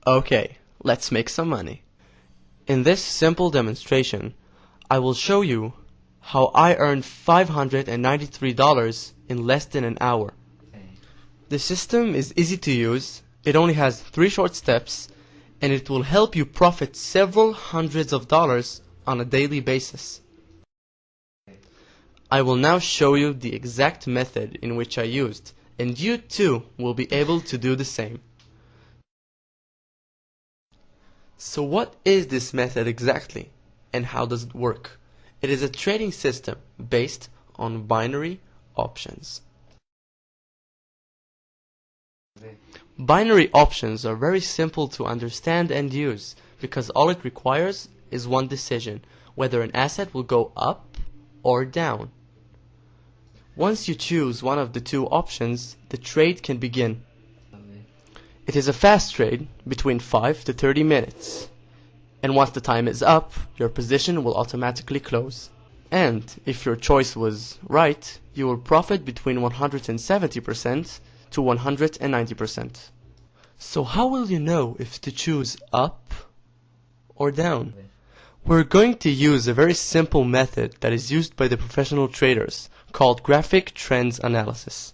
Okay, let's make some money. In this simple demonstration, I will show you how I earned $593 in less than an hour. The system is easy to use, it only has 3 short steps, and it will help you profit several hundreds of dollars on a daily basis. I will now show you the exact method in which I used, and you too will be able to do the same. So what is this method exactly, and how does it work? It is a trading system based on binary options. Binary options are very simple to understand and use because all it requires is one decision, whether an asset will go up or down. Once you choose one of the two options, the trade can begin. It is a fast trade between 5 to 30 minutes. And once the time is up, your position will automatically close. And if your choice was right, you will profit between 170% to 190%. So how will you know if to choose up or down? We're going to use a very simple method that is used by the professional traders called graphic trends analysis.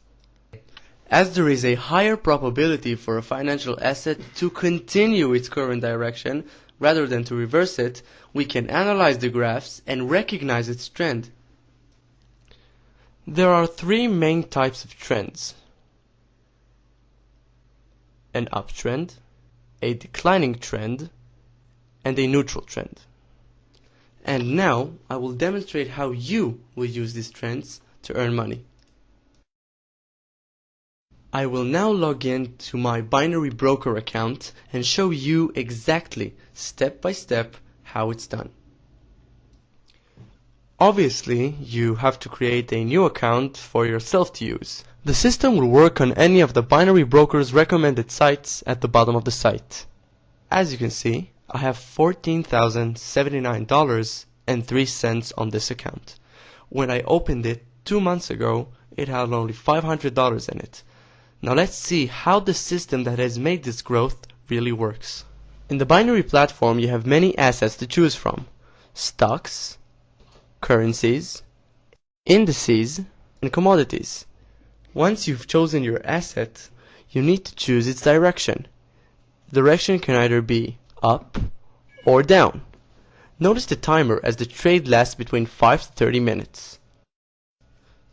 As there is a higher probability for a financial asset to continue its current direction rather than to reverse it, we can analyze the graphs and recognize its trend. There are 3 main types of trends: an uptrend, a declining trend, and a neutral trend. And now I will demonstrate how you will use these trends to earn money. I will now log in to my binary broker account and show you exactly, step by step, how it's done. Obviously, you have to create a new account for yourself to use. The system will work on any of the binary broker's recommended sites at the bottom of the site. As you can see, I have $14,079.03 on this account. When I opened it 2 months ago, it had only $500 in it. Now let's see how the system that has made this growth really works. In the binary platform, you have many assets to choose from: stocks, currencies, indices, and commodities. Once you've chosen your asset, you need to choose its direction. The direction can either be up or down. Notice the timer as the trade lasts between 5 to 30 minutes.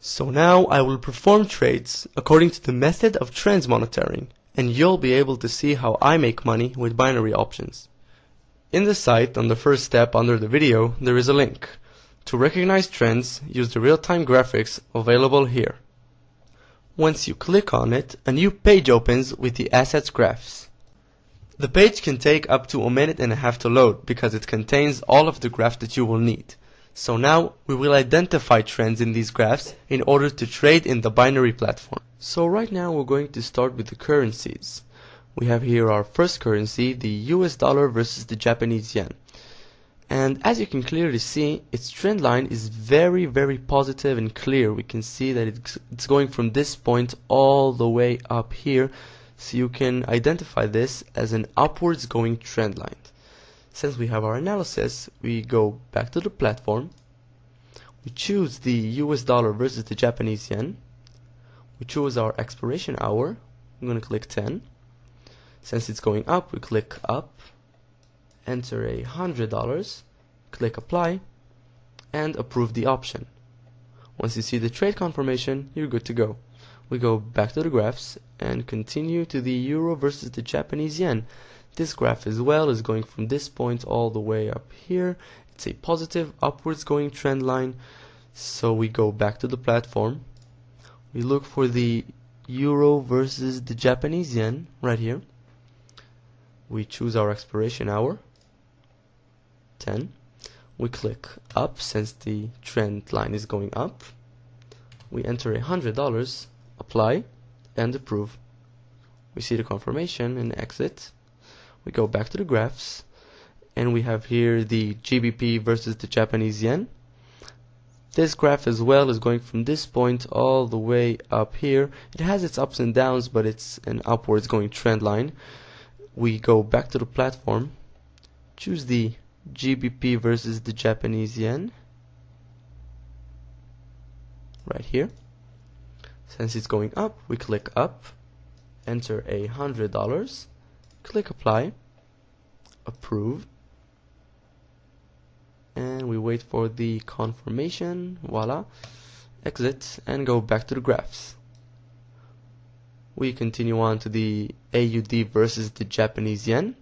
So now I will perform trades according to the method of trends monitoring, and you'll be able to see how I make money with binary options. In the site, on the first step under the video, there is a link. To recognize trends, use the real-time graphics available here. Once you click on it, a new page opens with the assets graphs. The page can take up to 1.5 minutes to load because it contains all of the graphs that you will need. So now we will identify trends in these graphs in order to trade in the binary platform. So right now we're going to start with the currencies. We have here our first currency, the US dollar versus the Japanese yen. And as you can clearly see, its trend line is very positive and clear. We can see that it's going from this point all the way up here. So you can identify this as an upwards going trend line. Since we have our analysis, we go back to the platform. We choose the US dollar versus the Japanese yen. We choose our expiration hour. I'm going to click 10. Since it's going up, we click up, enter $100, click apply, and approve the option. Once you see the trade confirmation, you're good to go. We go back to the graphs and continue to the euro versus the Japanese yen. This graph as well is going from this point all the way up here. It's a positive upwards going trend line. So we go back to the platform. We look for the euro versus the Japanese yen right here. We choose our expiration hour, 10. We click up since the trend line is going up. We enter $100, apply, and approve. We see the confirmation and exit. We go back to the graphs, and we have here the GBP versus the Japanese yen. This graph as well is going from this point all the way up here. It has its ups and downs, but it's an upwards going trend line. we go back to the platform, choose the GBP versus the Japanese yen right here. Since it's going up, we click up, enter $100, click apply, approve, and we wait for the confirmation. Voila, exit and go back to the graphs. We continue on to the AUD versus the Japanese yen.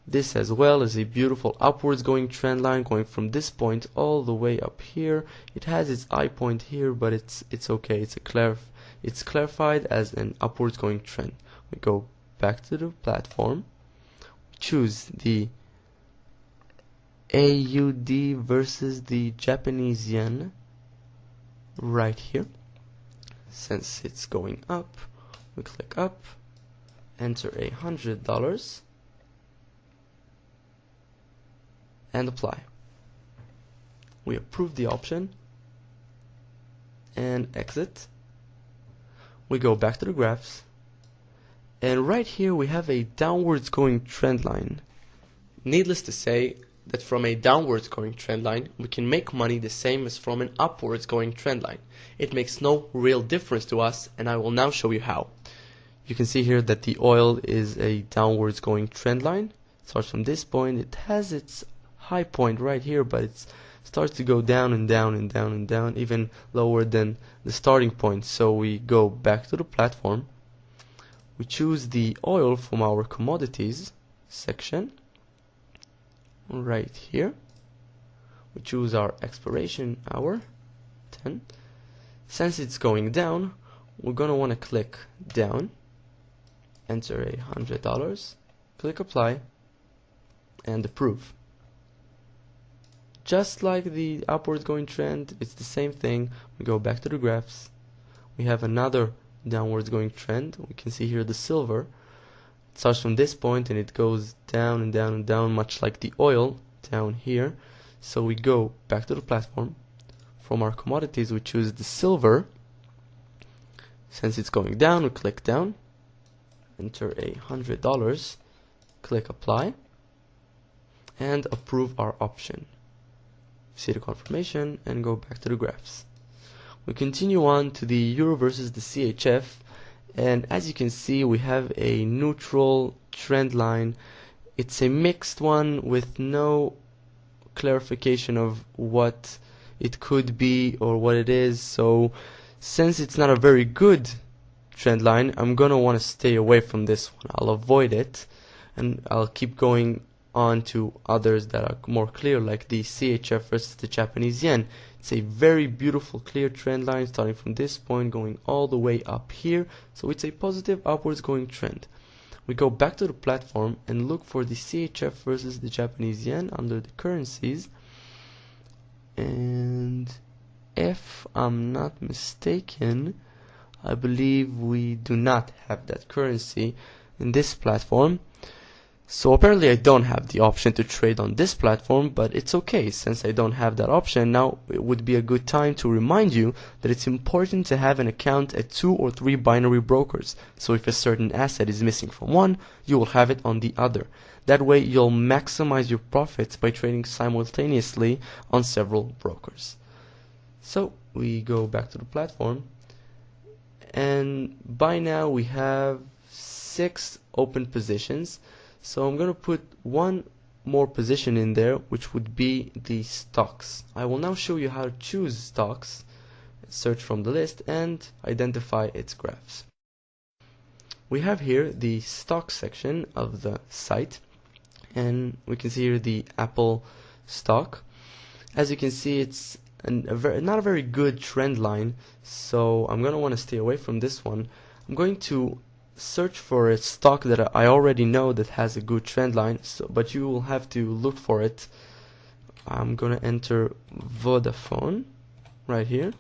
This as well is a beautiful upwards going trend line going from this point all the way up here. It has its eye point here, but it's okay. It's clarified as an upwards going trend. We go back to the platform, choose the AUD versus the Japanese yen right here. Since it's going up, we click up, enter $100 and apply. We approve the option and exit. We go back to the graphs, and right here we have a downwards going trend line. Needless to say that from a downwards going trend line we can make money the same as from an upwards going trend line. It makes no real difference to us, and I will now show you how. You can see here that the oil is a downwards going trend line. It starts from this point. It has its high point right here, but it starts to go down and down and down and down, even lower than the starting point. So we go back to the platform, we choose the oil from our commodities section right here, we choose our expiration hour 10. Since it's going down, we're gonna want to click down, enter $100, click apply and approve. Just like the upward going trend, it's the same thing. We go back to the graphs, we have another downwards going trend. We can see here the silver. It starts from this point and it goes down and down and down, much like the oil down here. So we go back to the platform. From our commodities we choose the silver. Since it's going down, we click down, enter $100, click apply and approve our option. See the confirmation and go back to the graphs. We continue on to the euro versus the CHF, and as you can see we have a neutral trend line. It's a mixed one with no clarification of what it could be or what it is. So since it's not a very good trend line, I'm gonna want to stay away from this one. I'll avoid it and I'll keep going on to others that are more clear, like the CHF versus the Japanese yen. It's a very beautiful clear trend line starting from this point going all the way up here. So it's a positive upwards going trend. We go back to the platform and look for the CHF versus the Japanese yen under the currencies, and if I'm not mistaken, I believe we do not have that currency in this platform. So apparently I don't have the option to trade on this platform, but it's okay. Since I don't have that option, now it would be a good time to remind you that it's important to have an account at 2 or 3 binary brokers. So if a certain asset is missing from one, you will have it on the other. That way you'll maximize your profits by trading simultaneously on several brokers. So we go back to the platform, and by now we have 6 open positions. So I'm going to put one more position in there, which would be the stocks. I will now show you how to choose stocks, search from the list and identify its graphs. We have here the stock section of the site, and we can see here the Apple stock. As you can see, it's not a very good trend line, so I'm going to want to stay away from this one. I'm going to search for a stock that I already know that has a good trend line, but you will have to look for it. I'm gonna enter Vodafone right here.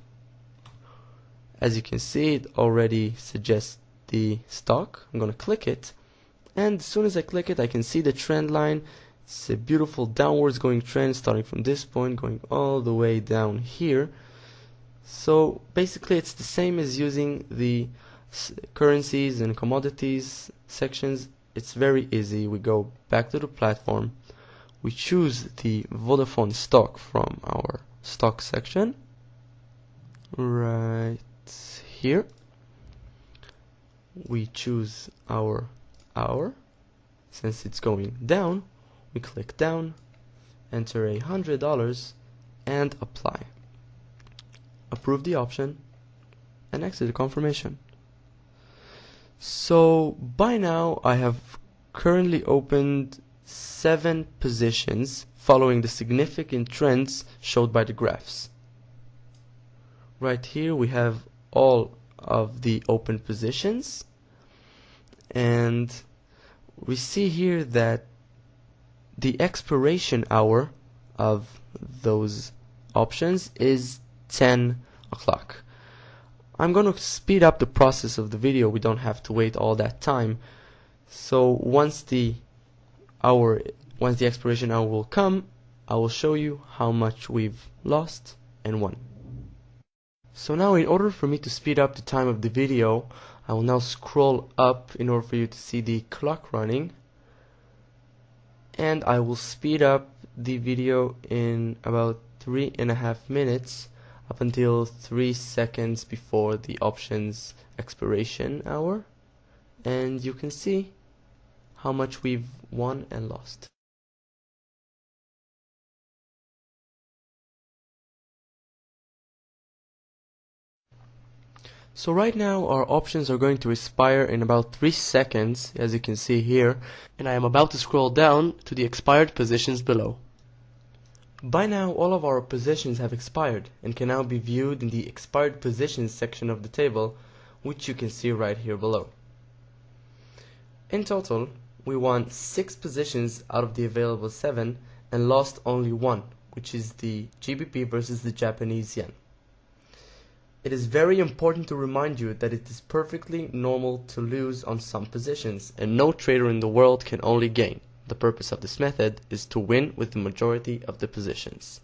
As you can see, it already suggests the stock. I'm gonna click it, and as soon as I click it, I can see the trend line. It's a beautiful downwards going trend starting from this point going all the way down here. So basically it's the same as using the currencies and commodities sections. it's very easy. We go back to the platform, we choose the Vodafone stock from our stock section right here. We choose our hour. Since it's going down, we click down, enter $100 and apply. Approve the option and exit the confirmation. So by now I have currently opened 7 positions following the significant trends showed by the graphs. Right here we have all of the open positions, and we see here that the expiration hour of those options is 10 o'clock. I'm going to speed up the process of the video. We don't have to wait all that time. So once the expiration hour will come, I will show you how much we've lost and won. So now, in order for me to speed up the time of the video, I will now scroll up in order for you to see the clock running, and I will speed up the video in about 3.5 minutes up until 3 seconds before the options expiration hour, and you can see how much we've won and lost. So right now our options are going to expire in about 3 seconds, as you can see here, and I am about to scroll down to the expired positions below. By now all of our positions have expired and can now be viewed in the expired positions section of the table, which you can see right here below. In total, we won 6 positions out of the available 7 and lost only 1, which is the GBP versus the Japanese yen. It is very important to remind you that it is perfectly normal to lose on some positions, and no trader in the world can only gain. The purpose of this method is to win with the majority of the positions.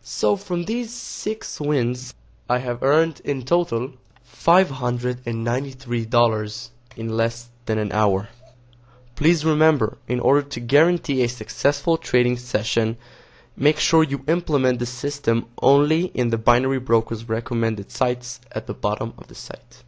So from these 6 wins, I have earned in total $593 in less than an hour. Please remember, in order to guarantee a successful trading session, make sure you implement the system only in the binary broker's recommended sites at the bottom of the site.